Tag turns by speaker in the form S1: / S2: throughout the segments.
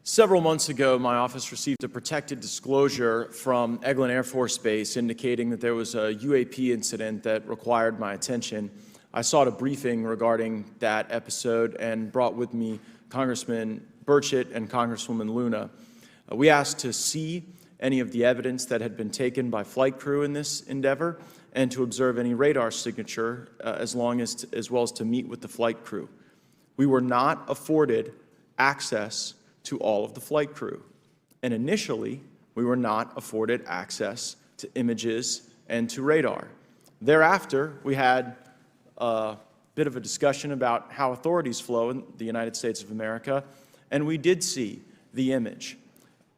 S1: Several months ago, my office received a protected disclosure from Eglin Air Force Base indicating that there was a UAP incident that required my attention. I sought a briefing regarding that episode and brought with me Congressman Burchett and Congresswoman Luna. We asked to see any of the evidence that had been taken by flight crew in this endeavor and to observe any radar signature as well as to meet with the flight crew. We were not afforded access to all of the flight crew. And initially, we were not afforded access to images and to radar. Thereafter, we had a bit of a discussion about how authorities flow in the United States of America, and we did see the image.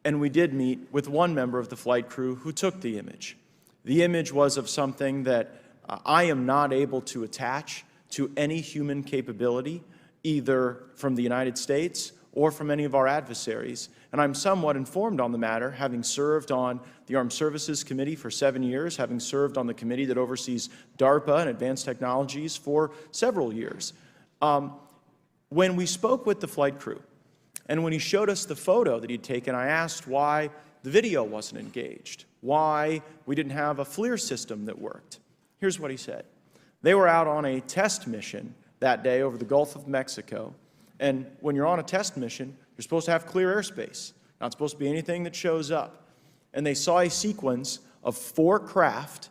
S1: And we did meet with one member of the flight crew who took the image. The image was of something that I am not able to attach to any human capability, either from the United States or from any of our adversaries. And I'm somewhat informed on the matter, having served on the Armed Services Committee for 7 years, having served on the committee that oversees DARPA and advanced technologies for several years. When we spoke with the flight crew, and when he showed us the photo that he'd taken, I asked why the video wasn't engaged, why we didn't have a FLIR system that worked. Here's what he said. They were out on a test mission that day over the Gulf of Mexico. And when you're on a test mission, you're supposed to have clear airspace. Not supposed to be anything that shows up. And they saw a sequence of 4 craft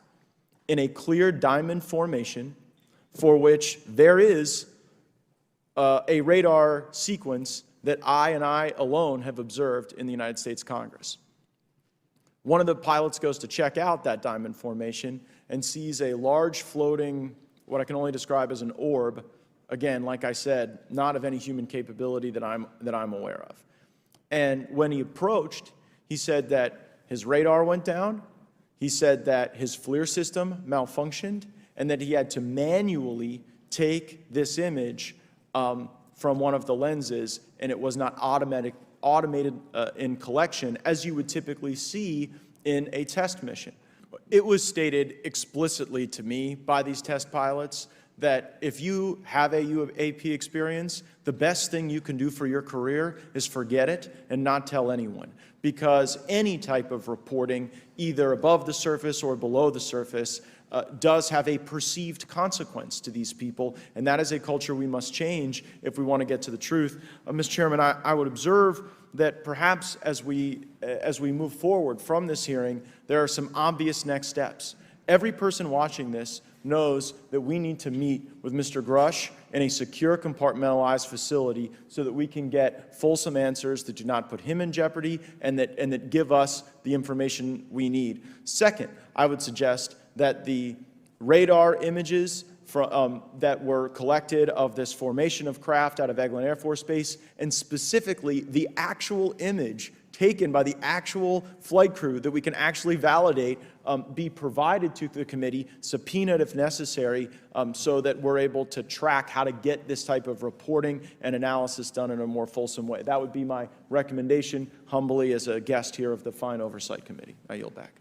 S1: in a clear diamond formation for which there is a radar sequence that I alone have observed in the United States Congress. One of the pilots goes to check out that diamond formation and sees a large floating, what I can only describe as an orb. Again, like I said, not of any human capability that I'm aware of. And when he approached, he said that his radar went down, he said that his FLIR system malfunctioned, and that he had to manually take this image from one of the lenses, and it was not automated in collection, as you would typically see in a test mission. It was stated explicitly to me by these test pilots that if you have a UAP experience, the best thing you can do for your career is forget it and not tell anyone. Because any type of reporting, either above the surface or below the surface, does have a perceived consequence to these people, and that is a culture we must change if we want to get to the truth. Mr. Chairman, I would observe that perhaps as we move forward from this hearing, there are some obvious next steps. Every person watching this knows that we need to meet with Mr. Grush in a secure, compartmentalized facility so that we can get fulsome answers that do not put him in jeopardy and that give us the information we need. Second, I would suggest that the radar images that were collected of this formation of craft out of Eglin Air Force Base, and specifically the actual image taken by the actual flight crew that we can actually validate, be provided to the committee, subpoenaed if necessary, so that we're able to track how to get this type of reporting and analysis done in a more fulsome way. That would be my recommendation, humbly, as a guest here of the Fine Oversight Committee. I yield back.